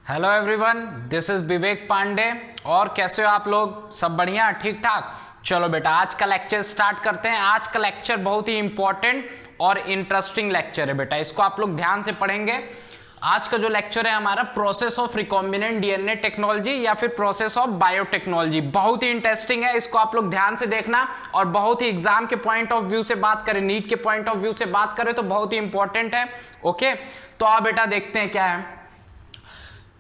Hello everyone, this is विवेक पांडे। और कैसे हो आप लोग? सब बढ़िया, ठीक ठाक। चलो बेटा, आज का लेक्चर स्टार्ट करते हैं। आज का लेक्चर बहुत ही इंपॉर्टेंट और इंटरेस्टिंग लेक्चर है बेटा, इसको आप लोग ध्यान से पढ़ेंगे। आज का जो लेक्चर है हमारा process of recombinant DNA technology या फिर प्रोसेस ऑफ बायोटेक्नोलॉजी, बहुत ही इंटरेस्टिंग है। इसको आप लोग ध्यान से देखना और बहुत ही एग्जाम के पॉइंट ऑफ व्यू से बात करें, नीट के पॉइंट ऑफ व्यू से बात करें तो बहुत ही इंपॉर्टेंट है। ओके, तो आप बेटा देखते हैं क्या है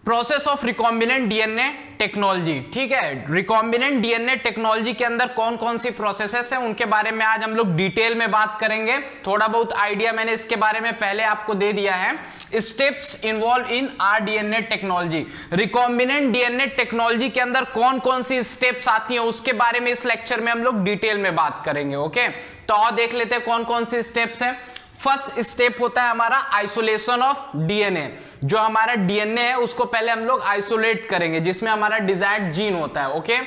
process of recombinant DNA technology. ठीक है, रिकॉम्बिनेंट डीएनए टेक्नोलॉजी के अंदर कौन कौन सी प्रोसेसेस हैं उनके बारे में आज हम लोग डिटेल में बात करेंगे। थोड़ा बहुत आइडिया मैंने इसके बारे में पहले आपको दे दिया है। Steps involve in are DNA technology, recombinant DNA technology के अंदर कौन कौन सी स्टेप्स आती हैं उसके बारे में इस लेक्चर में हम लोग डिटेल में बात करेंगे। ओके, तो और देख लेते हैं कौन कौन सी स्टेप्स हैं। फर्स्ट स्टेप होता है हमारा आइसोलेशन ऑफ डीएनए। जो हमारा डीएनए है उसको पहले हम लोग आइसोलेट करेंगे, जिसमें हमारा डिजायर्ड जीन होता है। ओके,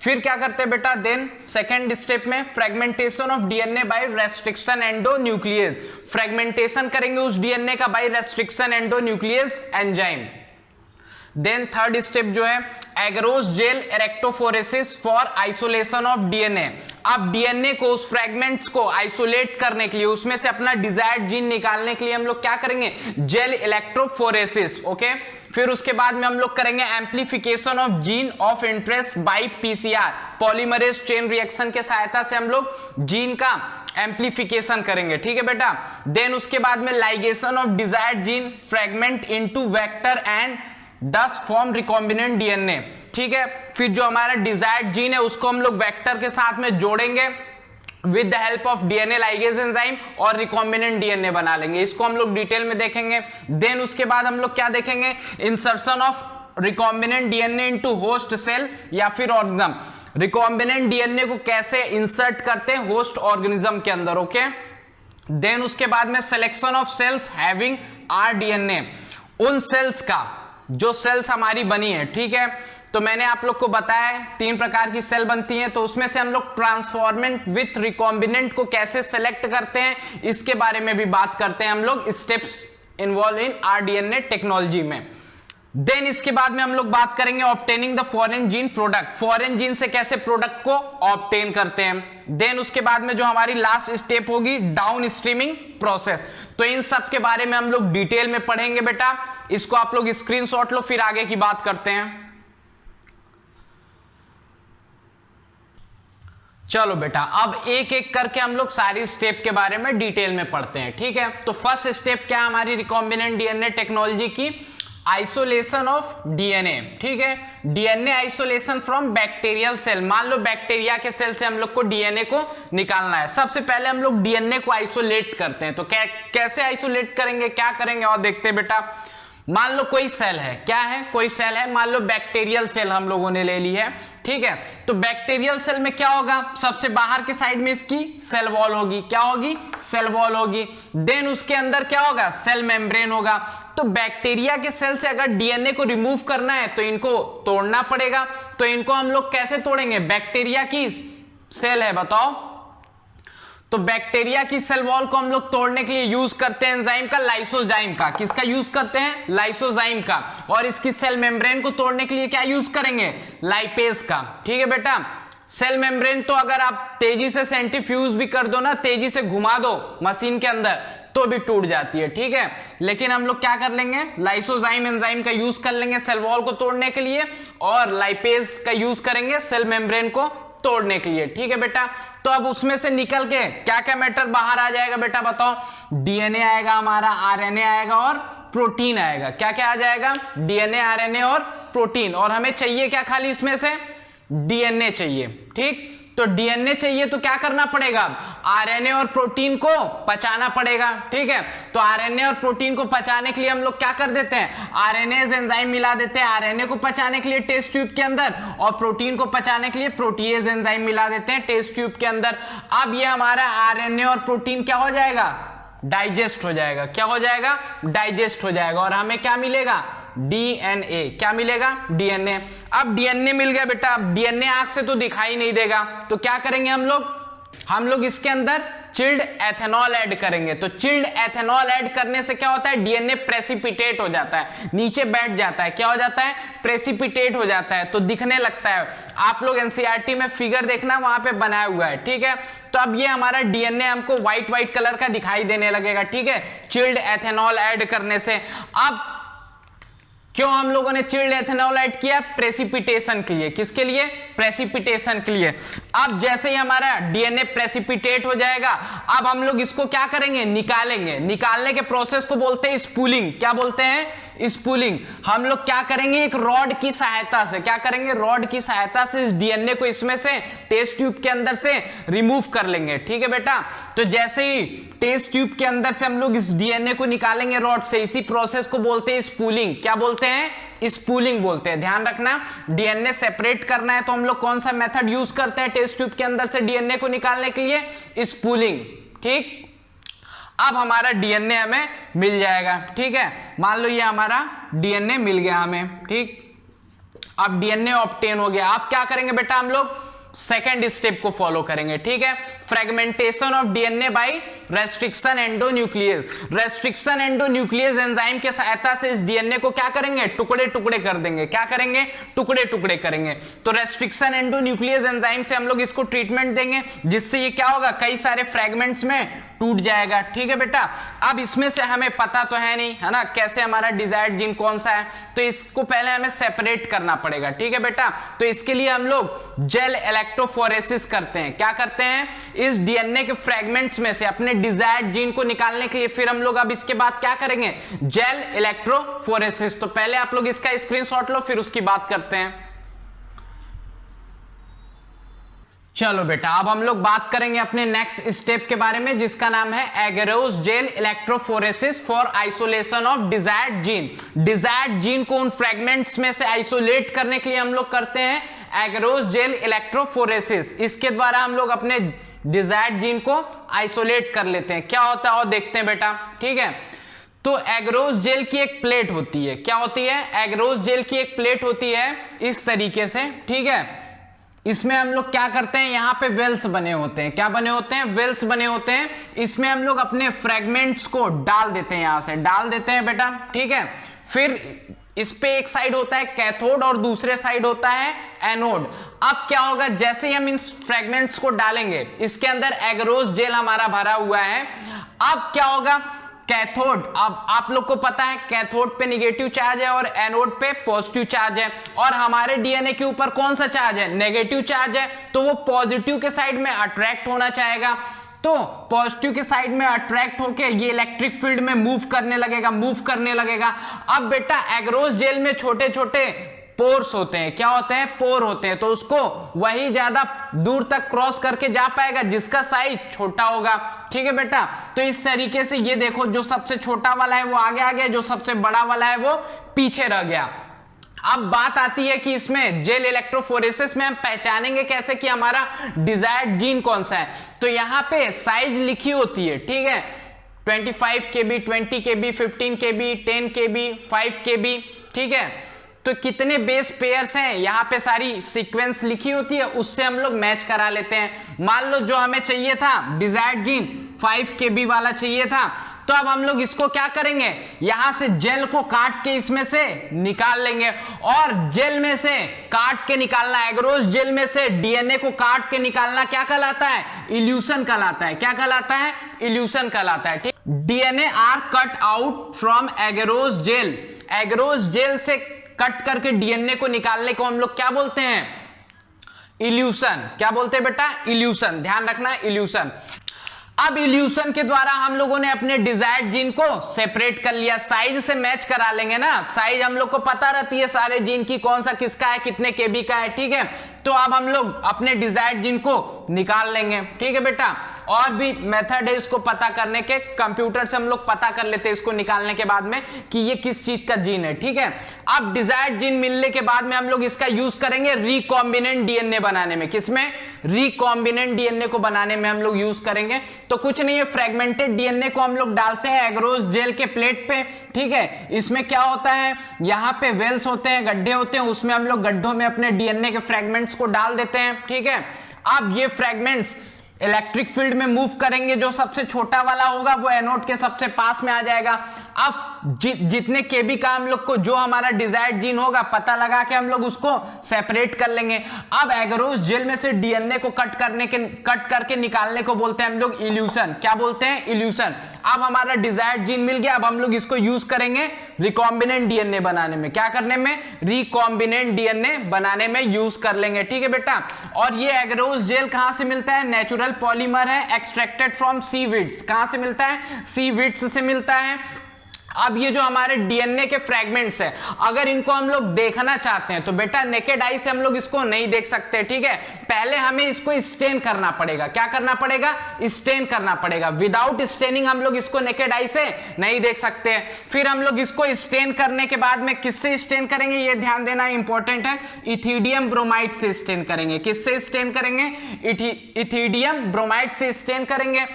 फिर क्या करते हैं बेटा, देन सेकेंड स्टेप में fragmentation of DNA by restriction endonuclease. Fragmentation करेंगे उस डीएनए का by restriction endonuclease enzyme. Then third step जो है agarose gel electrophoresis for isolation of DNA. अब डीएनए को, उस फ्रैगमेंट्स को आइसोलेट करने के लिए, उसमें से अपना डिजायर्ड जीन निकालने के लिए हम लोग क्या करेंगे, जेल इलेक्ट्रोफोरेसिस। ओके, फिर उसके बाद में हम लोग करेंगे amplification of gene of interest by PCR, polymerase chain reaction के सहायता से हम लोग जीन का एम्प्लीफिकेशन करेंगे। ठीक है बेटा, देन उसके बाद में ligation of desired gene fragment into vector and दस फॉर्म रिकॉम्बिनेंट डीएनए। ठीक है, फिर जो हमारा डिजायर्ड जीन है उसको हम लोग वेक्टर के साथ में जोड़ेंगे with the help of DNA ligase enzyme और रिकॉम्बिनेंट डीएनए बना लेंगे। इसको हम लोग डिटेल में देखेंगे। देन उसके बाद हम लोग क्या देखेंगे, insertion of recombinant DNA into host cell या फिर ऑर्गेनिज्म। रिकॉम्बिनेंट डीएनए को कैसे इंसर्ट करते हैं होस्ट ऑर्गेनिज्म के अंदर। ओके, देन उसके बाद में selection of cells having r DNA. उन सेल्स का, जो सेल्स हमारी बनी है, ठीक है, तो मैंने आप लोग को बताया है 3 प्रकार की सेल बनती हैं, तो उसमें से हम लोग ट्रांसफॉर्मेंट विथ रिकॉम्बिनेंट को कैसे सेलेक्ट करते हैं इसके बारे में भी बात करते हैं हम लोग, steps involve in are DNA technology में। देन इसके बाद में हम लोग बात करेंगे obtaining the foreign gene product, foreign gene से कैसे प्रोडक्ट को ऑब्टेन करते हैं। देन उसके बाद में जो हमारी लास्ट स्टेप होगी डाउन स्ट्रीमिंग प्रोसेस। तो इन सब के बारे में हम लोग डिटेल में पढ़ेंगे बेटा, इसको आप लोग स्क्रीनशॉट लो, फिर आगे की बात करते हैं। चलो बेटा, अब एक एक करके हम लोग सारी स्टेप के बारे में डिटेल में पढ़ते हैं। ठीक है, तो फर्स्ट स्टेप क्या है हमारी रिकॉम्बिनेंट डीएनए टेक्नोलॉजी की, आइसोलेशन ऑफ डीएनए। ठीक है, DNA isolation from bacterial cell. मान लो बैक्टीरिया के सेल से हम लोग को डीएनए को निकालना है। सबसे पहले हम लोग डीएनए को आइसोलेट करते हैं। तो कैसे आइसोलेट करेंगे, क्या करेंगे और देखते हैं बेटा। मान लो कोई सेल है, क्या है, कोई सेल है, मान लो बैक्टीरियल सेल हम लोगों ने ले ली है। ठीक है, तो बैक्टीरियल सेल में क्या होगा, सबसे बाहर के साइड में इसकी सेल वॉल होगी। क्या होगी, सेल वॉल होगी। देन उसके अंदर क्या होगा, सेल मेम्ब्रेन होगा। तो बैक्टीरिया के सेल से अगर डीएनए को रिमूव करना है तो इनको तोड़ना पड़ेगा। तो इनको हम लोग कैसे तोड़ेंगे, बैक्टीरिया की सेल है, बताओ, तो बैक्टीरिया की सेल वॉल को हम लोग तोड़ने के लिए यूज करते हैं एंजाइम का, लाइसोजाइम का। किसका यूज करते हैं, लाइसोजाइम का। और इसकी सेल मेम्ब्रेन को तोड़ने के लिए क्या यूज करेंगे, लाइपेज का। ठीक है बेटा, सेल मेम्ब्रेन तो अगर आप तेजी से सेंट्रीफ्यूज भी कर दो ना, तेजी से घुमा दो मशीन के अंदर, तो भी टूट जाती है। ठीक है, लेकिन हम लोग क्या कर लेंगे, लाइसोजाइम एंजाइम का यूज कर लेंगे सेल वॉल को तोड़ने के लिए, और लाइपेज का यूज करेंगे सेल मेम्ब्रेन को तोड़ने के लिए। ठीक है बेटा, तो अब उसमें से निकल के क्या क्या मैटर बाहर आ जाएगा बेटा, बताओ। डीएनए आएगा हमारा, आरएनए आएगा और प्रोटीन आएगा। क्या क्या आ जाएगा, डीएनए, आरएनए और प्रोटीन। और हमें चाहिए क्या, खाली इसमें से डीएनए चाहिए। ठीक, तो डीएनए चाहिए तो क्या करना पड़ेगा, आरएनए और प्रोटीन को पचाना पड़ेगा। ठीक है, तो आरएनए और प्रोटीन को पचाने के लिए हम लोग क्या कर देते हैं, आरएनएज एंजाइम मिला देते हैं आरएनए को पचाने के लिए टेस्ट ट्यूब के अंदर, और प्रोटीन को पचाने के लिए प्रोटीएज एंजाइम मिला देते हैं टेस्ट ट्यूब के अंदर। अब ये हमारा आरएनए और प्रोटीन क्या हो जाएगा, डाइजेस्ट हो जाएगा। क्या हो जाएगा, डाइजेस्ट हो जाएगा। और हमें क्या मिलेगा, डीएनए। क्या मिलेगा, डीएनए। अब डीएनए मिल गया बेटा। अब डीएनए आंख से तो दिखाई नहीं देगा, तो क्या करेंगे हम लोग इसके अंदर चिल्ड एथेनॉल ऐड करेंगे। तो चिल्ड एथेनॉल ऐड करने से क्या होता है, डीएनए प्रेसिपिटेट हो जाता है, नीचे बैठ जाता है। क्या हो जाता है, प्रेसिपिटेट हो जाता है, तो दिखने लगता है। आप लोग एनसीईआरटी में फिगर देखना, वहां पे बनाया हुआ है, ठीक है। तो अब ये हमारा डीएनए हमको व्हाइट कलर का दिखाई देने लगेगा, ठीक है, चिल्ड एथेनॉल ऐड करने से। अब क्यों हम लोगों ने चिल्ड एथेनॉल ऐड किया, प्रेसिपिटेशन के लिए। किसके लिए, प्रेसिपिटेशन के लिए। अब जैसे ही हमारा डीएनए प्रेसिपिटेट हो जाएगा, अब हम लोग इसको क्या करेंगे, निकालेंगे। निकालने के प्रोसेस को बोलते हैं स्पूलिंग। क्या बोलते हैं, स्पूलिंग। हम लोग क्या करेंगे, एक रॉड की सहायता से, क्या करेंगे, रॉड की सहायता से इस डीएनए को इसमें से टेस्ट ट्यूब के अंदर से रिमूव कर लेंगे, ठीक है बेटा। तो जैसे ही टेस्ट ट्यूब के अंदर से हम लोग इस डीएनए को निकालेंगे रॉड से, इसी प्रोसेस को बोलते हैं स्पूलिंग। क्या बोलते हैं, स्पूलिंग बोलते हैं। ध्यान रखना, डीएनए सेपरेट करना है तो हम लोग कौन सा मेथड यूज करते हैं टेस्ट ट्यूब के अंदर से डीएनए को निकालने के लिए, स्पूलिंग, ठीक। अब हमारा डीएनए हमें मिल जाएगा, ठीक है। मान लो ये हमारा डीएनए मिल गया हमें, ठीक। अब डीएनए ऑब्टेन हो गया। अब क्या करेंगे बेटा, हम लोग सेकेंड स्टेप को फॉलो करेंगे, ठीक है। Fragmentation of DNA by restriction endonuclease. Restriction endonuclease enzyme के सहायता से इस डीएनए को क्या करेंगे, टुकड़े टुकड़े कर देंगे। क्या करेंगे, टुकड़े टुकड़े करेंगे। तो रेस्ट्रिक्शन एंडोन्यूक्लियस एंजाइम से हम लोग इसको ट्रीटमेंट देंगे, जिससे ये क्या होगा, कई सारे फ्रेगमेंट्स में टूट जाएगा, ठीक है बेटा। अब इसमें से हमें पता तो है नहीं, है ना, कैसे हमारा डिजायर्ड जीन कौन सा है, तो इसको पहले हमें सेपरेट करना पड़ेगा, ठीक है बेटा। तो इसके लिए हम लोग जेल इलेक्ट्रोफोरेसिस करते हैं। क्या करते हैं, इस डीएनए के फ्रेगमेंट्स में से अपने डिजायर्ड जीन को निकालने के लिए फिर हम लोग अब इसके बाद क्या करेंगे, जेल इलेक्ट्रोफोरेसिस। तो पहले आप लोग इसका स्क्रीनशॉट लो, फिर उसकी बात करते हैं। चलो बेटा, अब हम लोग बात करेंगे अपने नेक्स्ट स्टेप के बारे में, जिसका नाम है agarose gel electrophoresis for isolation of desired gene. Desired gene को उन फ्रेगमेंट्स में से आइसोलेट करने के लिए हम लोग करते हैं एगेरोस जेल इलेक्ट्रोफोरेसिस। इसके द्वारा हम लोग अपने डिजायर्ड जीन को आइसोलेट कर लेते हैं। क्या होता है और देखते हैं बेटा, ठीक है। तो एगेरोस जेल की एक प्लेट होती है। क्या होती है, एगेरोस जेल की एक प्लेट होती है इस तरीके से, ठीक है। इसमें हम लोग क्या करते हैं, यहाँ पे वेल्स बने होते हैं। क्या बने होते हैं, वेल्स बने होते हैं। इसमें हम लोग अपने फ्रेगमेंट्स को डाल देते हैं, यहां से डाल देते हैं बेटा, ठीक है। फिर इस पे एक साइड होता है कैथोड और दूसरे साइड होता है एनोड। अब क्या होगा, जैसे ही हम इन फ्रेगमेंट्स को डालेंगे, इसके अंदर एगेरोस जेल हमारा भरा हुआ है। अब क्या होगा, कैथोड, अब आप लोग को पता है कैथोड पे निगेटिव चार्ज है और एनोड पे पॉजिटिव चार्ज है, और हमारे डीएनए के ऊपर कौन सा चार्ज है, नेगेटिव चार्ज है। तो वो पॉजिटिव के साइड में अट्रैक्ट होना चाहेगा, तो पॉजिटिव के साइड में अट्रैक्ट होके ये इलेक्ट्रिक फील्ड में मूव करने लगेगा। अब बेटा एगेरोस जेल में छोटे छोटे पोर्स होते हैं। क्या होते हैं, पोर होते हैं। तो उसको वही ज्यादा दूर तक क्रॉस करके जा पाएगा जिसका साइज छोटा होगा, ठीक है बेटा। तो इस तरीके से ये देखो, जो सबसे छोटा वाला है वो आगे आ गया, जो सबसे बड़ा वाला है वो पीछे रह गया। अब बात आती है कि इसमें जेल इलेक्ट्रोफोरेसिस में हम पहचानेंगे कैसे कि हमारा डिजायर्ड जीन कौन सा है। तो यहां पे साइज लिखी होती है, ठीक है, 25 KB, 20 KB, 15 KB, 10 KB, 5 KB, ठीक है। तो कितने बेस पेयर्स हैं, यहां पे सारी सीक्वेंस लिखी होती है, उससे हम लोग मैच करा लेते हैं। मान लो जो हमें चाहिए था डिजायर्ड जीन 5 KB वाला चाहिए था, तो अब हम लोग इसको क्या करेंगे, यहां से जेल को काट के इसमें से निकाल लेंगे। और जेल में से काट के निकालना, एगेरोस जेल में से डीएनए को काट के निकालना क्या कहलाता है, इल्यूशन कहलाता है। क्या कहलाता है, इल्यूशन कहलाता है, ठीक। DNA are cut out from agarose gel. Agarose gel से कट करके डीएनए को निकालने को हम लोग क्या बोलते हैं, इल्यूशन। क्या बोलते हैं बेटा, इल्यूशन। ध्यान रखना, इल्यूशन। अब इल्यूशन के द्वारा हम लोगों ने अपने डिजायर्ड जीन को सेपरेट कर लिया। साइज से मैच करा लेंगे ना, साइज हम लोग को पता रहती है सारे जीन की, कौन सा किसका है, कितने केबी का है, ठीक है। तो अब हम लोग अपने डिजायर्ड जीन को निकाल लेंगे, ठीक है बेटा। और भी मेथड है इसको पता करने के, कंप्यूटर से हम लोग पता कर लेते हैं इसको निकालने के बाद में कि ये किस चीज का जीन है, ठीक है। अब डिजायर्ड जीन मिलने के बाद में हम लोग इसका यूज करेंगे रिकॉम्बिनेंट डीएनए बनाने में। किसमें, रिकॉम्बिनेंट डीएनए को बनाने में हम लोग यूज करेंगे। तो कुछ नहीं है, फ्रेगमेंटेड डीएनए को हम लोग डालते हैं एगेरोस जेल के प्लेट पे, ठीक है। इसमें क्या होता है, यहाँ पे वेल्स होते हैं, गड्ढे होते हैं, उसमें हम लोग गड्ढों में अपने डीएनए के फ्रेगमेंट्स को डाल देते हैं, ठीक है। अब ये फ्रेगमेंट्स इलेक्ट्रिक फील्ड में मूव करेंगे, जो सबसे छोटा वाला होगा वो एनोड के सबसे पास में आ जाएगा। अब जितने केबी का हम लोग को जो हमारा डिजायर्ड जीन होगा पता लगा के हम लोग उसको सेपरेट कर लेंगे। अब एगरोस जेल में से डीएनए को कट करके निकालने को बोलते हैं हम लोग इल्यूशन। क्या बोलते हैं? इल्यूशन। अब हमारा डिजायर्ड जीन मिल गया, अब हम लोग इसको यूज करेंगे रिकॉम्बिनेंट डीएनए बनाने में। क्या करने में? रिकॉम्बिनेंट डीएनए बनाने में यूज कर लेंगे। ठीक है बेटा। और ये एगरोस जेल कहां से मिलता है? नेचुरल पॉलीमर है, एक्सट्रैक्टेड फ्रॉम सीवीड्स। कहां से मिलता है? सीवीड्स से मिलता है। अब ये जो हमारे डीएनए के फ्रैगमेंट्स है, अगर इनको हम लोग देखना चाहते हैं तो बेटा नेकेड आई से हम लोग इसको नहीं देख सकते। ठीक है, पहले हमें इसको स्टेन करना पड़ेगा। क्या करना पड़ेगा? स्टेन करना पड़ेगा। विदाउट स्टेनिंग हम लोग इसको नेकेड आई से नहीं देख सकते। फिर हम लोग इसको स्टेन करने के बाद में किससे स्टेन करेंगे, ये ध्यान देना इंपॉर्टेंट है। इथिडियम ब्रोमाइड से स्टेन करेंगे। किससे स्टेन करेंगे? इथिडियम ब्रोमाइड से स्टेन करेंगे।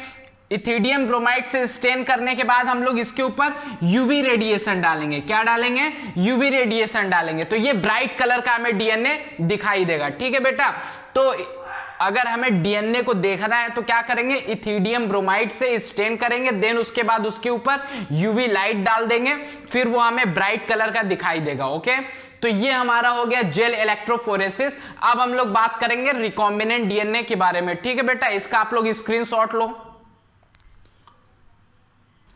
इथिडियम ब्रोमाइड से स्टेन करने के बाद हम लोग इसके ऊपर यूवी रेडिएशन डालेंगे। क्या डालेंगे? यूवी रेडिएशन डालेंगे। तो ये ब्राइट कलर का हमें डीएनए दिखाई देगा। ठीक है बेटा। तो अगर हमें डीएनए को देखना है तो क्या करेंगे? इथिडियम ब्रोमाइड से स्टेन करेंगे, देन उसके बाद उसके ऊपर यूवी लाइट डाल देंगे, फिर वो हमें ब्राइट कलर का दिखाई देगा। ओके, तो ये हमारा हो गया जेल इलेक्ट्रोफोरेसिस। अब हम लोग बात करेंगे रिकॉम्बिनेंट डीएनए के बारे में। ठीक है बेटा, इसका आप लोग स्क्रीनशॉट लो।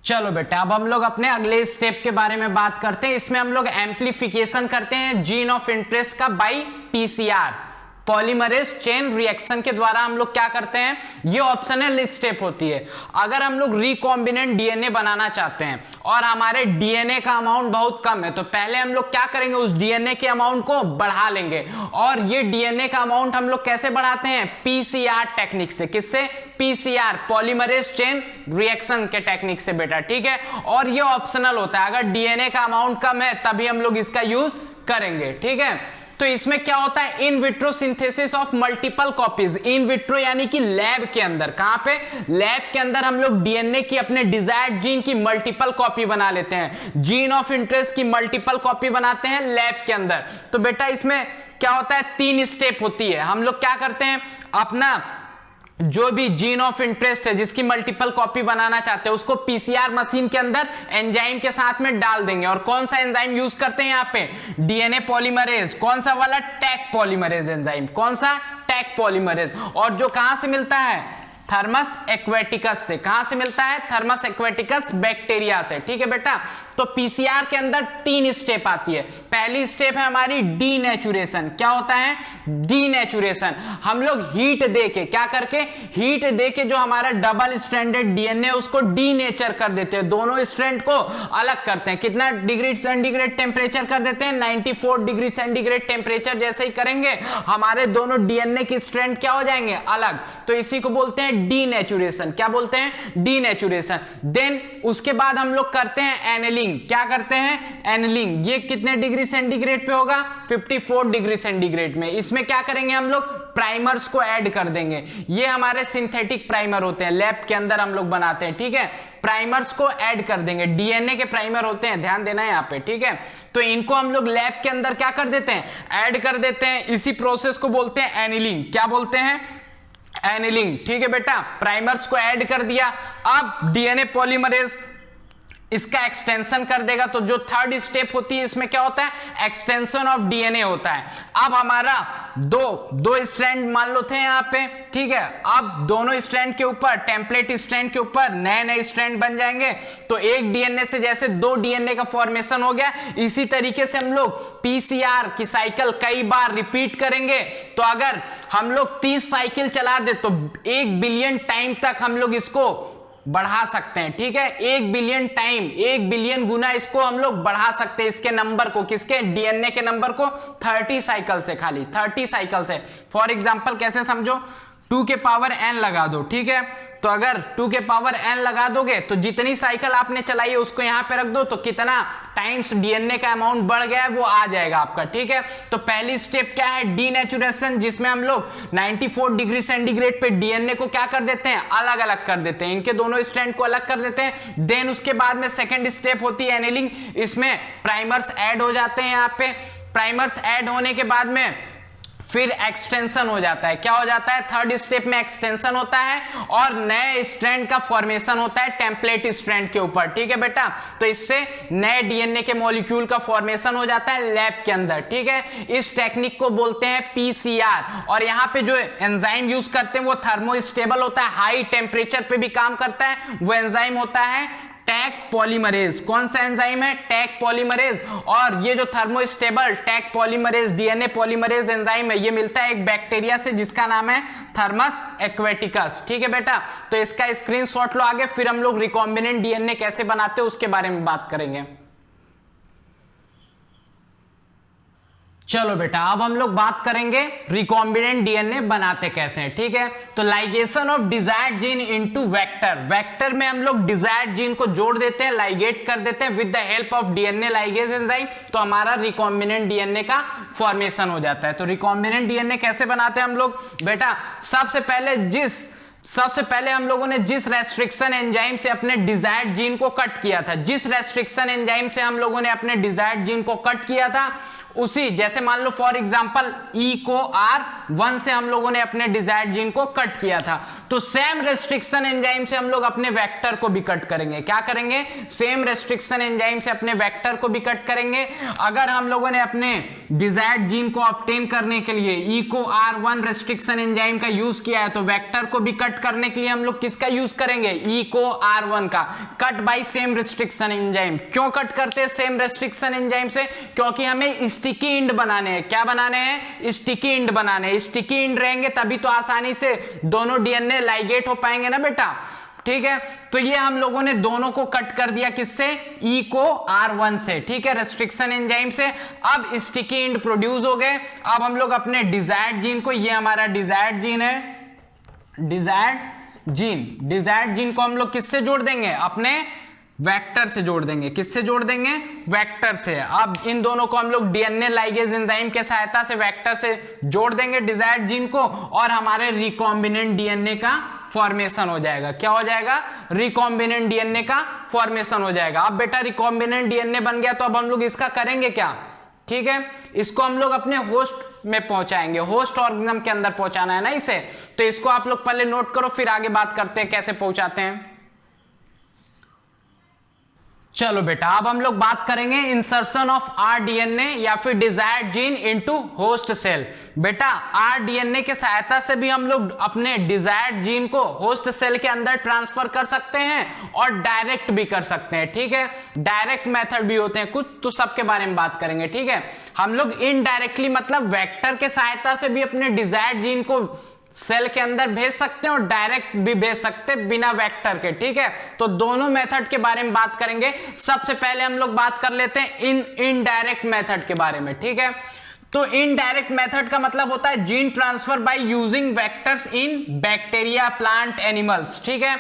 चलो बेटा, अब हम लोग अपने अगले स्टेप के बारे में बात करते हैं। इसमें हम लोग एम्प्लीफिकेशन करते हैं जीन ऑफ इंटरेस्ट का by PCR, polymerase chain reaction के द्वारा हम लोग क्या करते हैं? ये ऑप्शनल स्टेप होती है। अगर हम लोग रिकॉम्बिनेंट डीएनए बनाना चाहते हैं और हमारे डीएनए का अमाउंट बहुत कम है, तो पहले हम लोग क्या करेंगे? उस डीएनए के अमाउंट को बढ़ा लेंगे। और ये डीएनए का अमाउंट हम लोग कैसे बढ़ाते हैं? पीसीआर टेक्निक से। किससे? पीसीआर, पॉलीमरेज चेन रिएक्शन के टेक्निक से बेटा। ठीक है, और ये ऑप्शनल होता है। अगर डीएनए का अमाउंट कम है तभी हम लोग इसका यूज करेंगे। ठीक है, तो इसमें क्या होता है? In vitro synthesis of multiple copies. In vitro यानी कि लैब के अंदर। कहां पे? लैब के अंदर हम लोग डीएनए की अपने डिजायर्ड जीन की मल्टीपल कॉपी बना लेते हैं। जीन ऑफ इंटरेस्ट की मल्टीपल कॉपी बनाते हैं लैब के अंदर। तो बेटा इसमें क्या होता है? 3 स्टेप होती है। हम लोग क्या करते हैं? अपना जो भी जीन ऑफ इंटरेस्ट है जिसकी मल्टीपल कॉपी बनाना चाहते हैं उसको पीसीआर मशीन के अंदर एंजाइम के साथ में डाल देंगे। और कौन सा एंजाइम यूज करते हैं यहाँ पे? DNA polymerase. कौन सा वाला? Taq polymerase enzyme. कौन सा? Taq polymerase. और जो कहां से मिलता है? थर्मस एक्वेटिकस से। कहां से मिलता है? थर्मस एक्वेटिकस बैक्टीरिया से। ठीक है बेटा, तो पीसीआर के अंदर 3 स्टेप आती है। पहली स्टेप है हमारी डीनेचुरेशन। क्या होता है? डीनेचुरेशन। हम लोग हीट देके, क्या करके? हीट देके जो हमारा डबल स्ट्रैंडेड डीएनए उसको डीनेचर कर देते हैं, दोनों स्ट्रैंड को अलग करते हैं। कितना डिग्री सेंटीग्रेड टेम्परेचर कर देते हैं? 94 डिग्री सेंटीग्रेड टेम्परेचर जैसे ही करेंगे हमारे दोनों डीएनए की स्ट्रैंड क्या हो जाएंगे? अलग। तो इसी को बोलते हैं डीनेचुरेशन। क्या बोलते हैं? डीनेचुरेशन। देन उसके बाद हम लोग करते हैं एनिलिंग। क्या करते हैं? एनिलिंग। ये कितने डिग्री सेंटीग्रेड पे होगा? 54 डिग्री सेंटीग्रेड में। इसमें क्या करेंगे? हम लोग प्राइमर्स को ऐड कर देंगे। ये हमारे सिंथेटिक प्राइमर होते हैं, लैब के अंदर हम लोग बनाते हैं। ठीक है, प्राइमर्स को ऐड कर देंगे। डीएनए के प्राइमर होते हैं, ध्यान देना है यहाँ पे। ठीक है, तो इनको हम लोग लैब के अंदर क्या कर देते हैं? ऐड कर देते हैं। इसी प्रोसेस को बोलते हैं एनिलिंग। क्या बोलते हैं? एनिलिंग। ठीक है बेटा, प्राइमर्स को ऐड कर दिया। अब डीएनए पॉलीमरेज इसका एक्सटेंशन कर देगा। तो जो थर्ड स्टेप होती है इसमें क्या होता है? एक्सटेंशन ऑफ डीएनए होता है। अब हमारा दो स्ट्रैंड मान लो थे यहाँ पे। ठीक है, अब दोनों स्ट्रैंड के ऊपर, टेम्पलेट स्ट्रैंड के ऊपर नए स्ट्रैंड बन जाएंगे। तो एक डीएनए से जैसे 2 डीएनए का फॉर्मेशन हो गया, इसी तरीके से हम लोग पीसीआर की साइकिल कई बार रिपीट करेंगे। तो अगर हम लोग 30 साइकिल चला दे तो 1 बिलियन टाइम तक हम लोग इसको बढ़ा सकते हैं। ठीक है, 1 बिलियन टाइम, 1 बिलियन गुना इसको हम लोग बढ़ा सकते हैं, इसके नंबर को। किसके? डीएनए के नंबर को 30 साइकिल से, खाली 30 साइकिल से। फॉर एग्जांपल कैसे समझो? 2 के पावर n लगा दो। ठीक है, तो अगर 2 के पावर n लगा दोगे तो जितनी साइकिल आपने चलाई है उसको यहां पे रख दो, तो कितना टाइम्स डीएनए का अमाउंट बढ़ गया है वो आ जाएगा आपका। ठीक है, तो पहली स्टेप क्या है? डीनेचुरेशन, जिसमें हम लोग 94 डिग्री सेंटीग्रेड पे डीएनए को क्या कर देते हैं? अलग अलग कर देते हैं, इनके दोनों स्ट्रैंड को अलग कर देते हैं। देन उसके बाद में सेकेंड स्टेप होती है एनिलिंग। इसमें प्राइमर्स ऐड हो जाते हैं। यहाँ पे प्राइमर्स ऐड होने के बाद में फिर एक्सटेंशन हो जाता है। क्या हो जाता है? थर्ड स्टेप में एक्सटेंशन होता है और नए स्ट्रैंड का फॉर्मेशन होता है टेम्पलेट स्ट्रैंड के ऊपर। ठीक है बेटा, तो इससे नए डीएनए के मॉलिक्यूल का फॉर्मेशन हो जाता है लैब के अंदर। ठीक है, इस टेक्निक को बोलते हैं पीसीआर। और यहाँ पे जो एंजाइम यूज करते हैं वो थर्मोस्टेबल होता है, हाई टेम्परेचर पे भी काम करता है। वो एंजाइम होता है टैक पॉलीमरेज। कौन सा एंजाइम है? Taq polymerase. और ये जो thermostable Taq polymerase DNA polymerase enzyme है, ये मिलता है एक बैक्टीरिया से जिसका नाम है थर्मस एक्वेटिकस। ठीक है बेटा, तो इसका स्क्रीनशॉट लो आगे, फिर हम लोग रिकॉम्बिनेंट डीएनए कैसे बनाते हैं उसके बारे में बात करेंगे। चलो बेटा, अब हम लोग बात करेंगे रिकॉम्बिनेंट डीएनए बनाते कैसे हैं। ठीक है, तो ligation of desired gene into vector. Vector में हम लोग डिजायर्ड जीन को जोड़ देते हैं, लाइगेट कर देते हैं with the help of DNA ligase enzyme, तो हमारा रिकॉम्बिनेंट डीएनए का फॉर्मेशन हो जाता है। तो रिकॉम्बिनेंट डीएनए कैसे बनाते हैं हम लोग? बेटा सबसे पहले हम लोगों ने जिस रेस्ट्रिक्शन एंजाइम से अपने डिजायर्ड जीन को कट किया था, जिस रेस्ट्रिक्शन एंजाइम से हम लोगों ने अपने डिजायर्ड जीन को कट किया था, उसी जैसे मान लो फॉर एग्जांपल ई को R1 से हम लोगों ने अपने डिजायर्ड जीन को कट किया था, तो सेम रेस्ट्रिक्शन एंजाइम से हम लोग अपने वेक्टर को भी कट करेंगे। क्या करेंगे? सेम रेस्ट्रिक्शन एंजाइम से अपने वेक्टर को भी कट करेंगे। अगर हम लोगों ने अपने डिजायर्ड जीन को ऑब्टेन करने के लिए ई को R1 रेस्ट्रिक्शन एंजाइम का यूज किया है, तो वेक्टर को भी कट करने के लिए हम लोग किसका यूज करेंगे? ई को R1 का। Cut by same restriction enzyme. क्यों कट करते हैं सेम रेस्ट्रिक्शन एंजाइम से? क्योंकि हमें स्टिकी इंड बनाने हैं। क्या बनाने हैं? स्टिकी इंड बनाने हैं। स्टिकी इंड रहेंगे तभी तो आसानी से दोनों डीएनए लाइगेट हो पाएंगे ना बेटा। ठीक है, तो ये हम लोगों ने दोनों को कट कर दिया, किससे? ई को R1 से। ठीक है, रेस्ट्रिक्शन एंजाइम से। अब स्टिकी इंड प्रोड्यूस हो गए। अब हम लोग अपने डिजायर्ड जीन को, ये हमारा डिजायर्ड जीन है, डिजायर्ड जीन को हम लोग किससे जोड़ देंगे? अपने वेक्टर से जोड़ देंगे। किससे जोड़ देंगे? वेक्टर से। अब इन दोनों को हम लोग डीएनए लाइगेज एंजाइम के सहायता से वेक्टर से जोड़ देंगे डिजायर्ड जीन को, और हमारे रिकॉम्बिनेंट डीएनए का फॉर्मेशन हो जाएगा। क्या हो जाएगा? रिकॉम्बिनेंट डीएनए का फॉर्मेशन हो जाएगा। अब बेटा रिकॉम्बिनेंट डीएनए बन गया, तो अब हम लोग इसका करेंगे क्या? ठीक है, इसको हम लोग अपने होस्ट में पहुंचाएंगे, होस्ट ऑर्गेनिज्म के अंदर पहुंचाना है ना इसे। तो इसको आप लोग पहले नोट करो, फिर आगे बात करते हैं कैसे पहुंचाते हैं। चलो बेटा, अब हम लोग बात करेंगे इंसर्शन ऑफ आरडीएनए या फिर desired gene into host cell. बेटा आरडीएनए के सहायता से भी हम लोग अपने डिजायर्ड जीन को होस्ट सेल के अंदर ट्रांसफर कर सकते हैं और डायरेक्ट भी कर सकते हैं। ठीक है, डायरेक्ट मेथड भी होते हैं कुछ, तो सबके बारे में बात करेंगे। ठीक है, हम लोग इनडायरेक्टली मतलब वेक्टर के सहायता से भी अपने डिजायर्ड जीन को सेल के अंदर भेज सकते हैं और डायरेक्ट भी भेज सकते हैं बिना वेक्टर के। ठीक है, तो दोनों मेथड के बारे में बात करेंगे। सबसे पहले हम लोग बात कर लेते हैं इनडायरेक्ट मेथड के बारे में। ठीक है, तो इनडायरेक्ट मेथड का मतलब होता है gene transfer by using vectors in bacteria, plant, animals. ठीक है,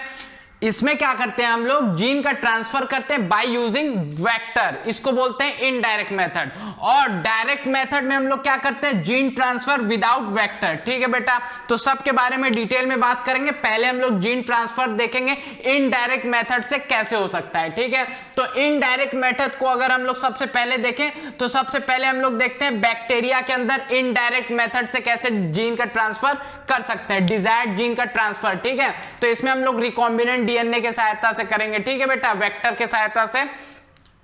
इसमें क्या करते हैं हम लोग? जीन का ट्रांसफर करते हैं बाय यूजिंग वेक्टर, इसको बोलते हैं इनडायरेक्ट मेथड। और डायरेक्ट मेथड में हम लोग क्या करते हैं? Gene transfer without vector. ठीक है बेटा, तो सबके बारे में डिटेल में बात करेंगे। पहले हम लोग जीन ट्रांसफर देखेंगे इनडायरेक्ट मेथड से कैसे हो सकता है। ठीक है, तो इनडायरेक्ट मेथड को अगर हम लोग सबसे पहले देखें, तो सबसे पहले हम लोग देखते हैं बैक्टीरिया के अंदर इनडायरेक्ट मेथड से कैसे जीन का ट्रांसफर कर सकते हैं, डिजायर्ड जीन का ट्रांसफर। ठीक है, तो इसमें हम लोग रिकॉम्बिनेंट डीएनए के सहायता से करेंगे। ठीक है बेटा, वेक्टर के सहायता से।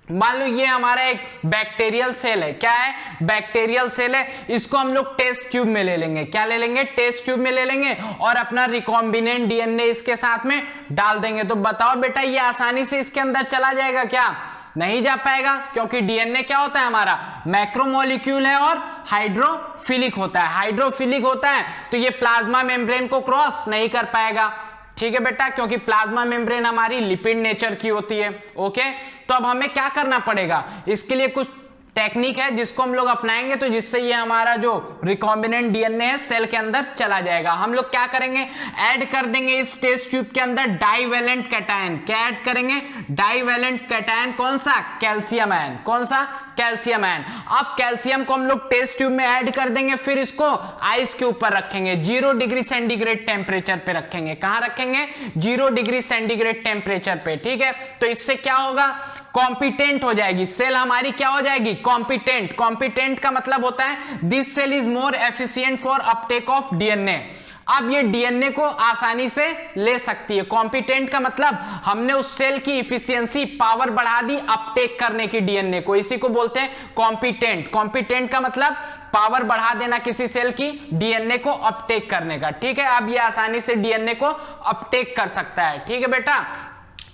मान लो ये हमारा एक बैक्टीरियल सेल है। क्या है? बैक्टीरियल सेल है। इसको हम लोग टेस्ट ट्यूब में ले लेंगे। क्या ले लेंगे? टेस्ट ट्यूब में ले लेंगे और अपना रिकॉम्बिनेंट डीएनए इसके साथ में डाल देंगे। तो बताओ बेटा, ये आसानी से इसके अंदर चला जाएगा क्या? नहीं जा पाएगा, क्योंकि डीएनए क्या होता है हमारा? मैक्रोमोलिक्यूल है और हाइड्रोफिलिक होता है। हाइड्रोफिलिक होता है तो ये प्लाज्मा मेम्ब्रेन को क्रॉस नहीं कर पाएगा। ठीक है बेटा, क्योंकि प्लाज्मा मेम्ब्रेन हमारी लिपिड नेचर की होती है। ओके, तो अब हमें क्या करना पड़ेगा? इसके लिए कुछ टेक्निक है जिसको हम लोग अपनाएंगे, तो जिससे ये हमारा जो रिकॉम्बिनेंट डीएनए है सेल के अंदर चला जाएगा। हम लोग क्या करेंगे? ऐड कर देंगे इस टेस्ट ट्यूब के अंदर डाइवेलेंट कैटायन। क्या ऐड करेंगे? Divalent cation. कौन सा? Calcium ion. कौन सा? Calcium ion. अब कैल्शियम को हम लोग टेस्ट ट्यूब में ऐड कर देंगे, फिर इसको आइस के ऊपर रखेंगे, 0 डिग्री सेंटीग्रेड टेम्परेचर पे रखेंगे। कहां रखेंगे? 0 डिग्री सेंटीग्रेड टेम्परेचर पे। ठीक है, तो इससे क्या होगा? कॉम्पिटेंट हो जाएगी, सेल हमारी क्या हो जाएगी, कॉम्पिटेंट। कॉम्पिटेंट का मतलब होता है this cell is more efficient for uptake of DNA. अब ये डीएनए को आसानी से ले सकती है। कॉम्पिटेंट का मतलब हमने उस सेल की इफिशियंसी, पावर बढ़ा दी अपटेक करने की डीएनए को, इसी को बोलते हैं कॉम्पिटेंट। कॉम्पिटेंट का मतलब पावर बढ़ा देना किसी सेल की डीएनए को अपटेक करने का, ठीक है। अब ये आसानी से डीएनए को अपटेक कर सकता है, ठीक है बेटा।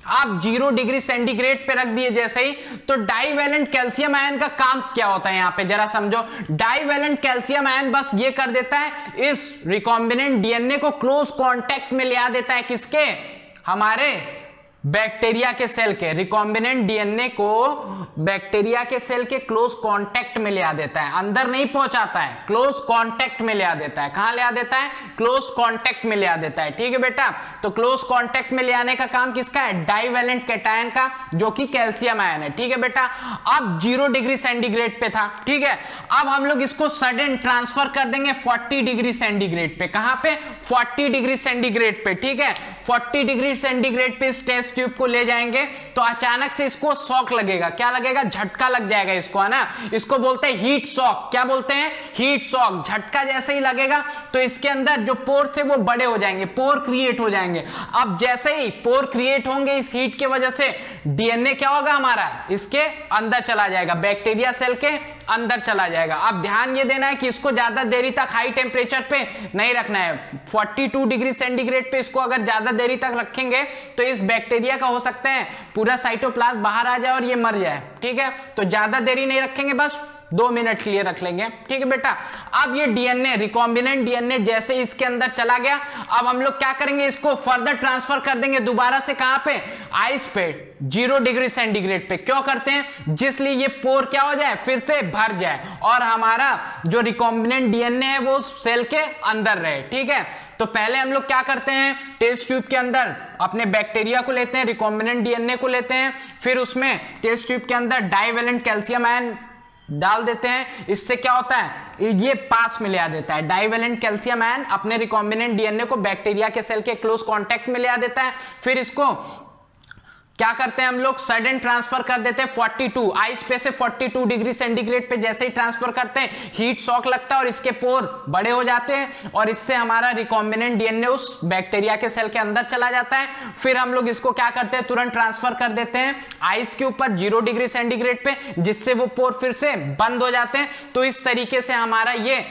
आप 0 डिग्री सेंटीग्रेड पे रख दिए जैसे ही, तो डाइवैलेंट कैल्शियम आयन का काम क्या होता है यहां पे जरा समझो। डाइवैलेंट कैल्शियम आयन बस ये कर देता है, इस रिकॉम्बिनेंट डीएनए को क्लोज कांटेक्ट में ले आ देता है, किसके, हमारे बैक्टीरिया के सेल के। रिकॉम्बिनेंट डीएनए को बैक्टीरिया के सेल के क्लोज कांटेक्ट में ले आ देता है, अंदर नहीं पहुंचाता है, क्लोज कांटेक्ट में ले आ देता है। कहां ले आ देता है, क्लोज कांटेक्ट में ले आ देता है, ठीक है बेटा। तो क्लोज कांटेक्ट में ले आने का काम किसका है, डाइवैलेंट कैटायन का, जो कि कैल्शियम आयन है, ठीक है बेटा। अब 0 डिग्री सेंटीग्रेड पे था, ठीक है। अब हम लोग इसको सडन ट्रांसफर कर देंगे 40 डिग्री सेंटीग्रेड पे। कहां पे, 40 डिग्री सेंटीग्रेड पे, ठीक है। 40 डिग्री सेंटीग्रेड पे इस टेस्ट ट्यूब को ले जाएंगे तो अचानक से इसको शॉक लगेगा, क्या लगेगा, झटका लग जाएगा इसको, है ना। इसको बोलते हैं हीट शॉक। क्या बोलते हैं, हीट शॉक। झटका जैसे ही लगेगा तो इसके अंदर जो पोर थे वो बड़े हो जाएंगे, पोर क्रिएट हो जाएंगे। अब जैसे ही पोर क्रिएट होंगे इस हीट के वजह से, डीएनए क्या होगा हमारा, इसके अंदर चला जाएगा, बैक्टीरिया सेल के अंदर चला जाएगा। अब ध्यान ये देना है कि इसको ज्यादा देरी तक हाई टेम्परेचर पे नहीं रखना है। 42 डिग्री सेंटीग्रेड पे इसको अगर ज्यादा देरी तक रखेंगे तो इस बैक्टीरिया का हो सकता है पूरा साइटोप्लाज्म बाहर आ जाए और ये मर जाए, ठीक है। तो ज्यादा देरी नहीं रखेंगे, बस 2 मिनट के लिए रख लेंगे, ठीक है बेटा। अब ये डीएनए, रिकॉम्बिनेंट डीएनए जैसे इसके अंदर चला गया, अब हम लोग क्या करेंगे, इसको फर्दर ट्रांसफर कर देंगे दोबारा से, कहां पे, आइस पे, 0 डिग्री सेंटीग्रेड पे। क्यों करते हैं, जिसलिए ये पोर क्या हो जाए, फिर से भर जाए और हमारा जो रिकॉम्बिनेंट डीएनए है वो सेल के अंदर रहे, ठीक है। तो पहले हम लोग क्या करते हैं, टेस्ट ट्यूब के अंदर अपने बैक्टीरिया को लेते हैं, रिकॉम्बिनेंट डीएनए को लेते हैं, फिर उसमें टेस्ट ट्यूब के अंदर डाइवैलेंट कैल्शियम आयन डाल देते हैं। इससे क्या होता है, ये पास में ले आ देता है, डाइवैलेंट कैल्शियम आयन अपने रिकॉम्बिनेंट डीएनए को बैक्टीरिया के सेल के क्लोज कांटेक्ट में ले आ देता है। फिर इसको क्या करते हैं हम लोग, सडन ट्रांसफर कर देते हैं 42 आइस पे से 42 डिग्री सेंटीग्रेड पे। जैसे ही ट्रांसफर करते हैं हीट शॉक लगता है और इसके पोर बड़े हो जाते हैं और इससे हमारा रिकॉम्बिनेंट डीएनए उस बैक्टीरिया के सेल के अंदर चला जाता है। फिर हम लोग इसको क्या करते हैं, तुरंत ट्रांसफर कर देते हैं आइस के ऊपर 0 डिग्री सेंटीग्रेड पे, जिससे वो पोर फिर से बंद हो जाते हैं। तो इस तरीके से हमारा ये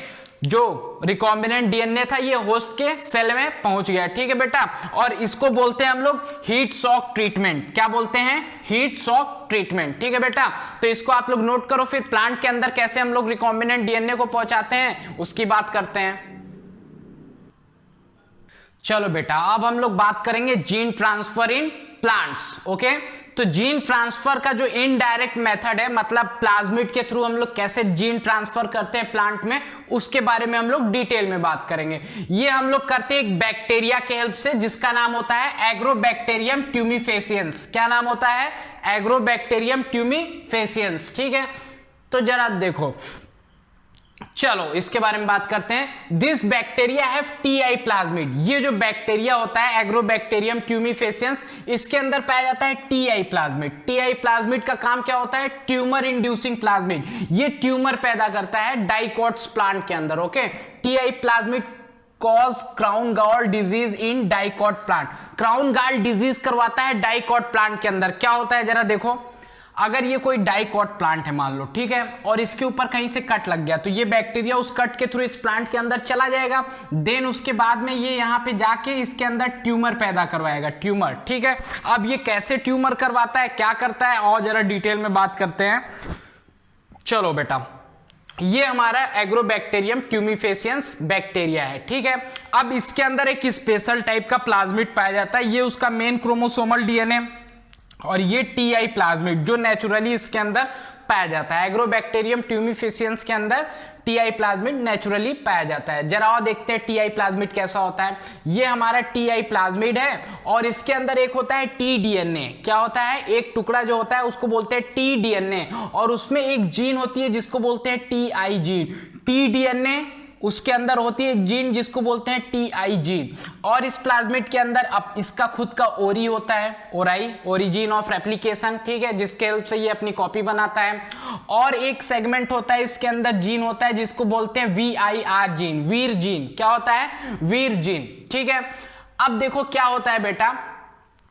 जो रिकॉम्बिनेंट डीएनए था ये होस्ट के सेल में पहुंच गया, ठीक है बेटा। और इसको बोलते हैं हम लोग हीट शॉक ट्रीटमेंट। क्या बोलते हैं, हीट शॉक ट्रीटमेंट, ठीक है बेटा। तो इसको आप लोग नोट करो। फिर प्लांट के अंदर कैसे हम लोग रिकॉम्बिनेंट डीएनए को पहुंचाते हैं उसकी बात करते हैं। चलो बेटा, अब हम लोग बात करेंगे gene transfer in plants, okay. तो जीन ट्रांसफर का जो इनडायरेक्ट मेथड है, मतलब प्लाज्मिड के थ्रू हम लोग कैसे जीन ट्रांसफर करते हैं प्लांट में, उसके बारे में हम लोग डिटेल में बात करेंगे। ये हम लोग करते हैं एक बैक्टीरिया के हेल्प से जिसका नाम होता है एग्रोबैक्टीरियम ट्यूमीफेसियंस। क्या नाम होता है, एग्रोबैक्टीरियम ट्यूमीफेसियंस, ठीक है। तो जरा देखो, चलो इसके बारे में बात करते हैं। This bacteria have TI plasmid. ये जो बैक्टीरिया होता है एग्रोबैक्टीरियम ट्यूमीफेसियंस, इसके अंदर पाया जाता है टीआई प्लाज्मिड। टीआई प्लाज्मिड का काम क्या होता है, ट्यूमर इंड्यूसिंग प्लाज्मिड। ये ट्यूमर पैदा करता है डाइकोट्स प्लांट के अंदर, ओके। Ti plasmid cause crown gall disease in dicot plant. Crown gall disease करवाता है डाइकोट प्लांट के अंदर। क्या होता है जरा देखो, अगर ये कोई डाइकोट प्लांट है मान लो, ठीक है, और इसके ऊपर कहीं से कट लग गया तो ये बैक्टीरिया उस कट के थ्रू इस प्लांट के अंदर चला जाएगा। देन उसके बाद में ये यहाँ पे जाके इसके अंदर ट्यूमर पैदा करवाएगा, ट्यूमर, ठीक है। अब ये कैसे ट्यूमर करवाता है, क्या करता है, और जरा डिटेल में बात करते हैं। चलो बेटा, ये हमारा एग्रोबैक्टीरियम ट्यूमीफेसियंस बैक्टीरिया है, ठीक है। अब इसके अंदर एक स्पेशल टाइप का प्लाज्मिड पाया जाता है। ये उसका मेन क्रोमोसोमल डीएनए और ये टीआई प्लाज्मिड जो नेचुरली इसके अंदर पाया जाता है। एग्रोबैक्टीरियम ट्यूमीफेसियंस के अंदर टीआई प्लाज्मिड नेचुरली पाया जाता है। जरा और देखते हैं टीआई प्लाज्मिड कैसा होता है। ये हमारा टीआई प्लाज्मिड है और इसके अंदर एक होता है टी डीएनए। क्या होता है, एक टुकड़ा जो होता है उसको बोलते हैं टी डीएनए और उसमें एक जीन होती है जिसको बोलते हैं टीआई जीन। टी डीएनए उसके अंदर होती है एक जीन जिसको बोलते हैं टीआई जीन, और इस प्लाज्मिड के अंदर अब इसका खुद का ओरी होता है, ओराई, ओरिजिन ऑफ रेप्लिकेशन, ठीक है, जिसके हेल्प से ये अपनी कॉपी बनाता है। और एक सेगमेंट होता है इसके अंदर जीन होता है जिसको बोलते हैं VIR जीन, वीर जीन। क्या होता है? वीर जीन, ठीक है। अब देखो क्या होता है बेटा,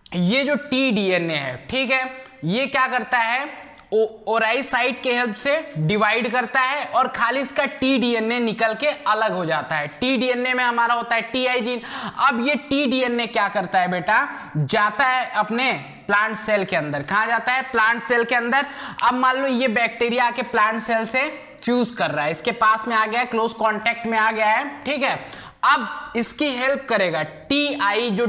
ये जो tDNA है, ठीक है, ये क्या करता है, ओराई साइट के हेल्प से डिवाइड करता है और खाली इसका tDNA निकल के अलग हो जाता है। tDNA में हमारा होता है टीआई जीन। अब ये tDNA क्या करता है बेटा, जाता है अपने प्लांट सेल के अंदर। कहां जाता है? प्लांट सेल के अंदर। अब मान लो ये बैक्टीरिया आके प्लांट सेल से फ्यूज कर रहा है, इसके पास में आ गया है, क्लोज कॉन्टेक्ट में आ गया है, ठीक है। अब इसकी हेल्प करेगा टीआई, जो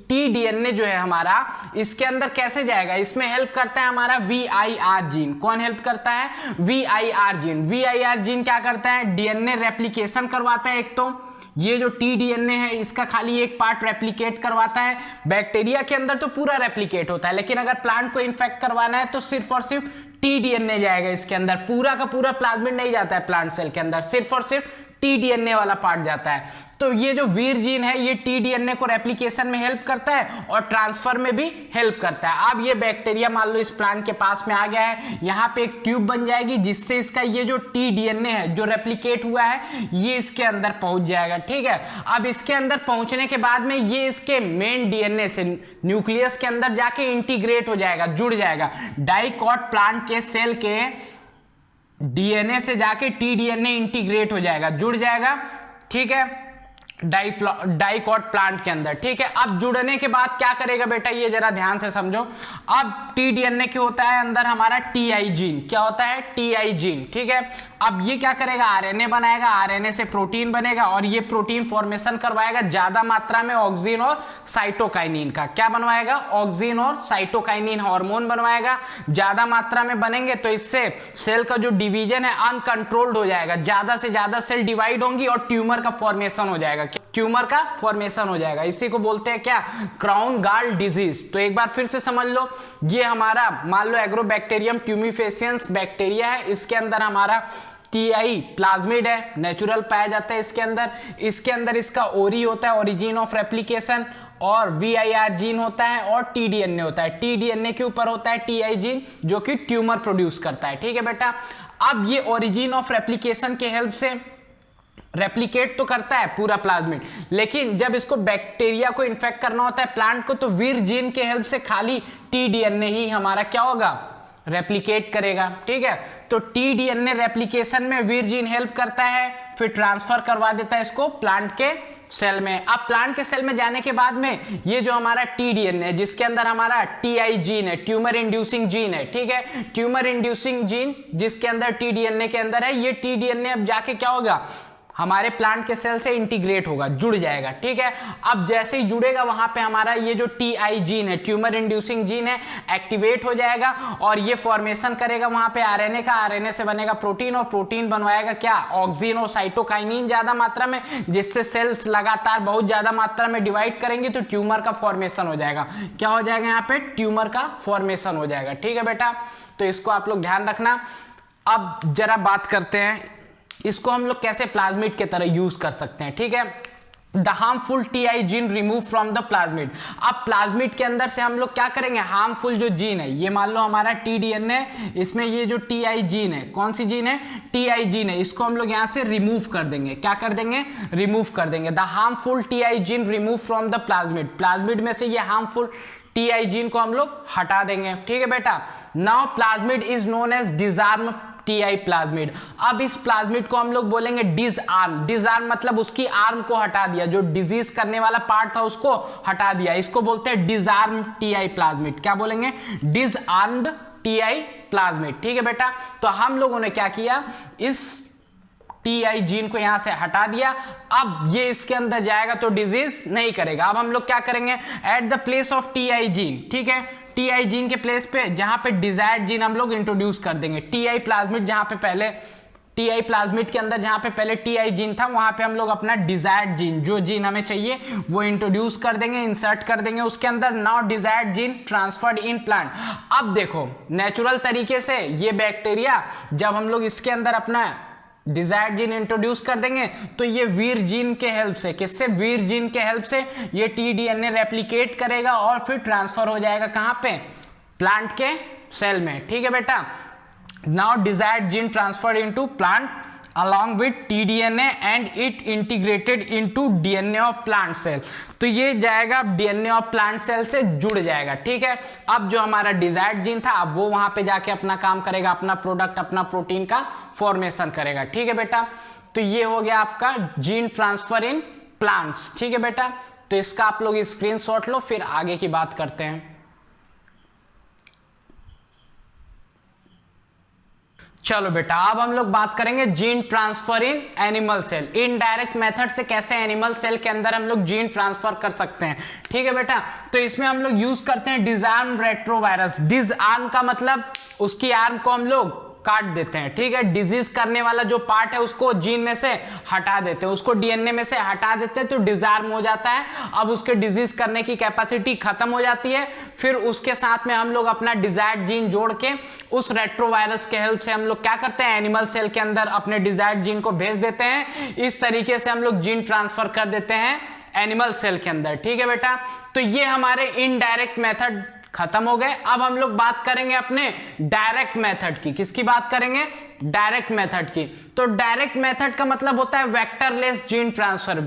tDNA जो है हमारा, इसके अंदर कैसे जाएगा, इसमें हेल्प करता है हमारा VIR जीन। कौन हेल्प करता है? VIR gene. VIR जीन क्या करता है? DNA रेप्लिकेशन करवाता है। एक तो ये जो tDNA है इसका खाली एक पार्ट रेप्लिकेट करवाता है। बैक्टीरिया के अंदर तो पूरा रेप्लिकेट होता है, लेकिन अगर प्लांट को इन्फेक्ट करवाना है तो सिर्फ और सिर्फ tDNA जाएगा इसके अंदर, पूरा का पूरा प्लाज्मिड नहीं जाता है प्लांट सेल के अंदर, सिर्फ और सिर्फ tDNA वाला पार्ट जाता है। तो ये जो वीर जीन है ये tDNA को रेप्लिकेशन में हेल्प करता है और ट्रांसफर में भी हेल्प करता है। अब ये बैक्टीरिया मान लो इस प्लांट के पास में आ गया है, यहाँ पे एक ट्यूब बन जाएगी जिससे इसका ये जो tDNA है जो रेप्लिकेट हुआ है ये इसके अंदर पहुंच जाएगा, ठीक है। अब इसके अंदर पहुंचने के बाद में ये इसके मेन DNA से न्यूक्लियस के अंदर जाके इंटीग्रेट हो जाएगा, जुड़ जाएगा। डाइकॉट प्लांट के सेल के DNA से जाके tDNA इंटीग्रेट हो जाएगा, जुड़ जाएगा, ठीक है, डाइकॉट प्लांट के अंदर, ठीक है। अब जुड़ने के बाद क्या करेगा बेटा, ये जरा ध्यान से समझो। अब tDNA क्या होता है अंदर हमारा? TI gene. क्या होता है? टीआई जीन, ठीक है। अब ये क्या करेगा? आरएनए बनाएगा, आरएनए से प्रोटीन बनेगा और ये प्रोटीन फॉर्मेशन करवाएगा ज्यादा मात्रा में ऑक्सिन और साइटोकाइनिन का। क्या बनवाएगा? ऑक्सिन और साइटोकाइनिन हार्मोन बनवाएगा। ज्यादा मात्रा में बनेंगे तो इससे सेल का जो डिवीजन है अनकंट्रोल्ड हो जाएगा, ज्यादा से ज्यादा सेल डिवाइड होंगी और ट्यूमर का फॉर्मेशन हो जाएगा। ट्यूमर का फॉर्मेशन हो जाएगा, इसी को बोलते हैं क्या? क्राउन गाल डिजीज। तो एक बार फिर से समझ लो, ये हमारा मान लो एग्रोबैक्टीरियम ट्यूमिफेसियंस बैक्टीरिया है, इसके अंदर हमारा टीआई प्लाज्मिड है, नेचुरल पाया जाता है इसके अंदर। इसके अंदर इसका ओरी होता है, ओरिजिन ऑफ रेप्लिकेशन, और VIR जीन होता है और tDNA होता है। tDNA के ऊपर होता है टीआई जीन जो कि ट्यूमर प्रोड्यूस करता है, ठीक है बेटा। अब ये ओरिजिन ऑफ रेप्लिकेशन के हेल्प से रेप्लिकेट तो करता है पूरा प्लाज्मिड, लेकिन जब इसको बैक्टीरिया को इन्फेक्ट करना होता है प्लांट को, तो वीर जीन के हेल्प से खाली tDNA ही हमारा क्या होगा? रेप्लिकेट करेगा, ठीक है। तो tDNA रेप्लिकेशन में वीर जीन हेल्प करता है, फिर ट्रांसफर करवा देता है इसको प्लांट के सेल में। अब प्लांट के सेल में जाने के बाद में ये जो हमारा tDNA है जिसके अंदर हमारा टीआई जीन है, ट्यूमर इंड्यूसिंग जीन है, ठीक है, ट्यूमर इंड्यूसिंग जीन जिसके अंदर tDNA के अंदर है, ये tDNA अब जाके क्या होगा? हमारे प्लांट के सेल से इंटीग्रेट होगा, जुड़ जाएगा, ठीक है। अब जैसे ही जुड़ेगा वहां पे हमारा ये जो टीआई जीन है, ट्यूमर इंड्यूसिंग जीन है, एक्टिवेट हो जाएगा और ये फॉर्मेशन करेगा वहां पे आरएनए का। आरएनए से बनेगा प्रोटीन और प्रोटीन बनवाएगा क्या? ऑक्सिन और साइटोकाइनिन ज्यादा मात्रा में, जिससे सेल्स लगातार बहुत ज्यादा मात्रा में डिवाइड करेंगे तो ट्यूमर का फॉर्मेशन हो जाएगा। क्या हो जाएगा यहाँ पे? ट्यूमर का फॉर्मेशन हो जाएगा, ठीक है बेटा। तो इसको आप लोग ध्यान रखना। अब जरा बात करते हैं इसको हम लोग कैसे प्लाज्मिड के तरह यूज कर सकते हैं, ठीक है। The harmful TI gene remove from the plasmid. अब प्लाज्मिड के अंदर से हम लोग क्या करेंगे? हार्मफुल जो जीन है, ये मान लो हमारा tDNA, इसमें ये जो टीआई जीन है, कौन सी जीन है? टीआई जीन है, इसको हम लोग यहाँ से रिमूव कर देंगे। क्या कर देंगे? रिमूव कर देंगे। The harmful TI gene remove from the plasmid. Plasmid में से ये हार्मफुल टीआई जीन को हम लोग हटा देंगे, ठीक है बेटा। Now plasmid is known as disarm Ti plasmid. अब इस प्लाज्मिड को हम लोग बोलेंगे डिसआर्म। डिसआर्म मतलब उसकी आर्म को हटा दिया, जो डिजीज करने वाला पार्ट था उसको हटा दिया, इसको बोलते हैं डिसआर्म टीआई प्लाज्मिड। क्या बोलेंगे? डिसआर्म्ड टीआई प्लाज्मिड, ठीक है बेटा। तो हम लोगों ने क्या किया? इस टीआई जीन को यहां से हटा दिया। अब ये इसके अंदर जाएगा तो डिजीज नहीं करेगा। अब हम लोग क्या करेंगे? At the place of TI gene, ठीक है, टीआई जीन के प्लेस पे जहां पे डिजायर्ड जीन हम लोग इंट्रोड्यूस कर देंगे। टीआई प्लाज्मिड जहां पे पहले टीआई प्लाज्मिड के अंदर जहां पे पहले टीआई जीन था वहां पे हम लोग अपना डिजायर्ड जीन, जो जीन हमें चाहिए वो इंट्रोड्यूस कर देंगे, इंसर्ट कर देंगे उसके अंदर। Now desired gene transferred in plant. अब देखो नेचुरल तरीके से ये बैक्टीरिया जब हम लोग इसके अंदर अपना डिजायर्ड जीन इंट्रोड्यूस कर देंगे तो ये वीर जीन के हेल्प से, किससे, वीर जीन के हेल्प से ये टीडीएनए रेप्लिकेट करेगा और फिर ट्रांसफर हो जाएगा कहां पे, प्लांट के सेल में। ठीक है बेटा, now desired gene transferred into plant along with TDNA and it integrated into DNA of plant cell। तो ये जाएगा अब DNA of plant cell से जुड़ जाएगा। ठीक है, अब जो हमारा डिजायर्ड जीन था अब वो वहां पे जाके अपना काम करेगा, अपना प्रोडक्ट, अपना प्रोटीन का फॉर्मेशन करेगा। ठीक है बेटा, तो ये हो गया आपका जीन ट्रांसफर इन प्लांट्स। ठीक है बेटा, तो इसका आप लोग स्क्रीनशॉट लो, फिर आगे की बात करते हैं। चलो बेटा, अब हम लोग बात करेंगे gene transfer in animal cell. Indirect method से कैसे एनिमल सेल के अंदर हम लोग जीन ट्रांसफर कर सकते हैं। ठीक है बेटा, तो इसमें हम लोग यूज करते हैं डिसआर्म रेट्रोवायरस। डिसआर्म का मतलब उसकी आर्म को हम लोग काट देते हैं। ठीक है, डिजीज करने वाला जो पार्ट है उसको जीन में से हटा देते हैं, उसको डीएनए में से हटा देते हैं तो डिसआर्म हो जाता है। अब उसके डिजीज करने की कैपेसिटी खत्म हो जाती है। फिर उसके साथ में हम लोग अपना डिजायर्ड जीन जोड़ के उस रेट्रोवायरस के हेल्प से हम लोग क्या करते हैं, एनिमल सेल के अंदर अपने डिजायर्ड जीन को भेज देते हैं। इस तरीके से हम लोग जीन ट्रांसफर कर देते हैं एनिमल सेल के अंदर। ठीक है बेटा, तो ये हमारे इनडायरेक्ट मेथड खत्म हो गए। अब हम लोग बात करेंगे अपने डायरेक्ट मेथड की। किसकी बात करेंगे, डायरेक्ट मेथड की। तो डायरेक्ट मेथड का मतलब होता है वेक्टरलेस जीन ट्रांसफर,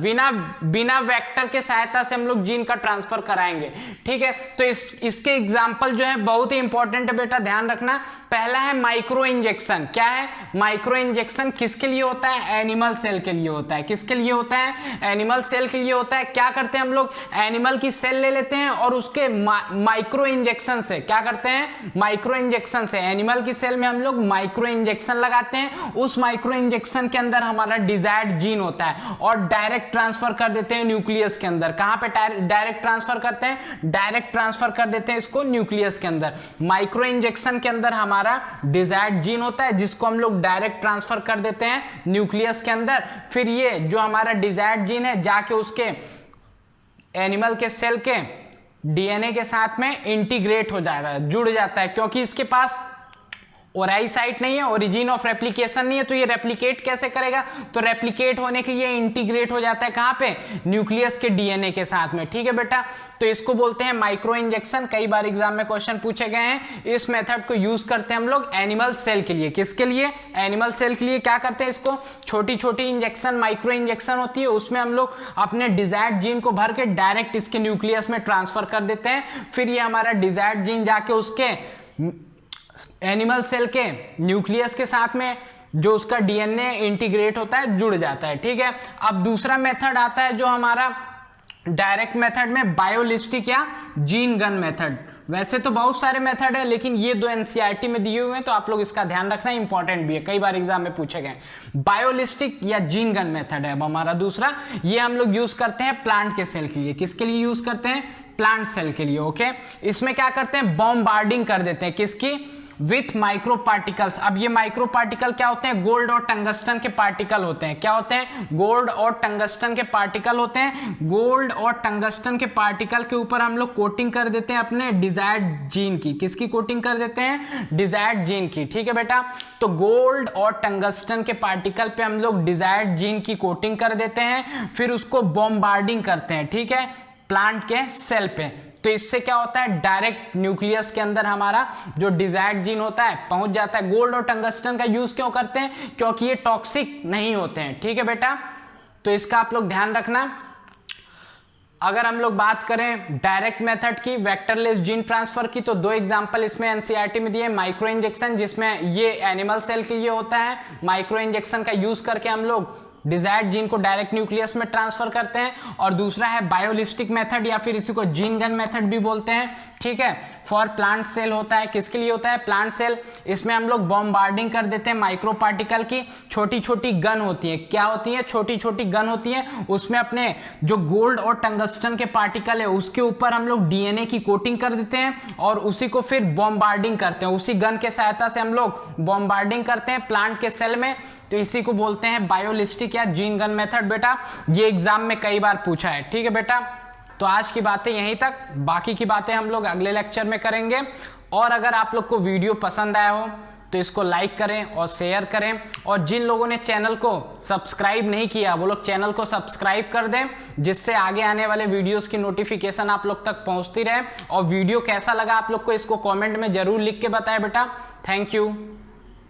बिना वेक्टर के सहायता से हम लोग जीन का ट्रांसफर कराएंगे। ठीक है, तो इसके एग्जांपल जो है बहुत ही इंपॉर्टेंट है बेटा, ध्यान रखना। पहला है माइक्रो इंजेक्शन। क्या है माइक्रो इंजेक्शन? किसके लिए होता है, एनिमल सेल के लिए होता है। किसके लिए होता है, एनिमल सेल के लिए होता है। क्या करते हैं हम लोग, एनिमल की सेल ले लेते हैं और उसके माइक्रो इंजेक्शन से क्या करते हैं, माइक्रो इंजेक्शन से एनिमल की सेल में हम लोग माइक्रो इंजेक्शन लगाते हैं। उस माइक्रो इंजेक्शन के अंदर हमारा डिजायर्ड जीन होता है और डायरेक्ट ट्रांसफर कर देते हैं न्यूक्लियस के अंदर। कहां पे डायरेक्ट ट्रांसफर करते हैं, डायरेक्ट ट्रांसफर कर देते हैं इसको न्यूक्लियस के अंदर। माइक्रो इंजेक्शन के अंदर हमारा डिजायर्ड जीन होता है जिसको हम लोग डायरेक्ट ट्रांसफर कर देते हैं न्यूक्लियस के अंदर। फिर ये जो हमारा डिजायर्ड जीन है जाके उसके एनिमल के सेल के डीएनए के साथ में इंटीग्रेट हो जाएगा, जुड़ जाता है, क्योंकि इसके पास ओराई साइट नहीं है, ओरिजिन ऑफ रेप्लिकेशन नहीं है। तो ये रेप्लिकेट कैसे करेगा, तो रेप्लिकेट होने के लिए इंटीग्रेट हो जाता है कहां पे, न्यूक्लियस के डीएनए के साथ में। ठीक है बेटा, तो इसको बोलते हैं माइक्रो इंजेक्शन। कई बार एग्जाम में क्वेश्चन पूछे गए हैं। इस मेथड को यूज करते हैं हम लोग एनिमल सेल के लिए। किसके लिए, एनिमल सेल के लिए। क्या करते हैं, इसको छोटी छोटी इंजेक्शन, माइक्रो इंजेक्शन होती है, उसमें हम लोग अपने डिजायर्ड जीन को भर के डायरेक्ट इसके न्यूक्लियस में ट्रांसफर कर देते हैं। फिर ये हमारा डिजायर्ड जीन जाके उसके एनिमल सेल के न्यूक्लियस के साथ में जो उसका डीएनए इंटीग्रेट होता है, जुड़ जाता है। ठीक है, अब दूसरा मेथड आता है जो हमारा डायरेक्ट मेथड में, बायोलिस्टिक या जीन गन मेथड। वैसे तो बहुत सारे मेथड है लेकिन ये दो एनसीईआरटी में दिए हुए हैं तो आप लोग इसका ध्यान रखना, इंपॉर्टेंट भी है, कई बार एग्जाम में पूछे गए। बायोलिस्टिक या जीन गन मेथड है अब हमारा दूसरा। ये हम लोग यूज करते हैं प्लांट के सेल के लिए। किसके लिए यूज करते हैं, प्लांट सेल के लिए। ओके, इसमें क्या करते हैं, बॉम्बार्डिंग कर देते हैं किसकी, विथ माइक्रो पार्टिकल्स। अब ये माइक्रो पार्टिकल क्या होते हैं, गोल्ड और टंगस्टन के पार्टिकल होते हैं। क्या होते हैं, गोल्ड और टंगस्टन के पार्टिकल होते हैं। गोल्ड और टंगस्टन के पार्टिकल के ऊपर हम लोग कोटिंग कर देते हैं अपने डिजायर्ड जीन की। किसकी कोटिंग कर देते हैं, डिजायर्ड जीन की। ठीक है बेटा, तो गोल्ड और टंगस्टन के पार्टिकल पे हम लोग डिजायर्ड जीन की कोटिंग कर देते हैं, फिर उसको बॉम्बार्डिंग करते हैं। ठीक है, प्लांट के सेल पे। तो इससे क्या होता है, डायरेक्ट न्यूक्लियस के अंदर हमारा जो डिजायर्ड जीन होता है पहुंच जाता है। गोल्ड और टंगस्टन का यूज क्यों करते हैं, क्योंकि ये टॉक्सिक नहीं होते हैं। ठीक है बेटा, तो इसका आप लोग ध्यान रखना। अगर हम लोग बात करें डायरेक्ट मेथड की, वेक्टरलेस जीन ट्रांसफर की, तो दो एग्जांपल इसमें एनसीईआरटी में दिए। माइक्रो इंजेक्शन, जिसमें ये एनिमल सेल के लिए होता है, माइक्रो इंजेक्शन का यूज करके हम लोग डिजायर्ड जीन को डायरेक्ट न्यूक्लियस में ट्रांसफर करते हैं। और दूसरा है बायोलिस्टिक मेथड या फिर इसी को जीन गन मेथड भी बोलते हैं। ठीक है, फॉर प्लांट सेल होता है। किसके लिए होता है, प्लांट सेल। इसमें हम लोग बॉम्बार्डिंग कर देते हैं माइक्रो पार्टिकल की। छोटी छोटी गन होती है, क्या होती है, छोटी छोटी गन होती है। उसमें अपने जो गोल्ड और टंगस्टन के पार्टिकल है उसके ऊपर हम लोग डीएनए की कोटिंग कर देते हैं और उसी को फिर बॉम्बार्डिंग करते हैं। उसी गन के सहायता से हम लोग बॉम्बार्डिंग करते हैं प्लांट के सेल में। तो इसी को बोलते हैं बायोलिस्टिक या जीन गन मेथड। बेटा ये एग्जाम में कई बार पूछा है। ठीक है बेटा, तो आज की बातें यहीं तक, बाकी की बातें हम लोग अगले लेक्चर में करेंगे। और अगर आप लोग को वीडियो पसंद आया हो तो इसको लाइक करें और शेयर करें, और जिन लोगों ने चैनल को सब्सक्राइब नहीं किया वो लोग चैनल को सब्सक्राइब कर दें, जिससे आगे आने वाले वीडियोस की नोटिफिकेशन आप लोग तक पहुंचती रहे। और वीडियो कैसा लगा आप लोग को इसको कमेंट में जरूर लिख के बताएं बेटा। Thank you.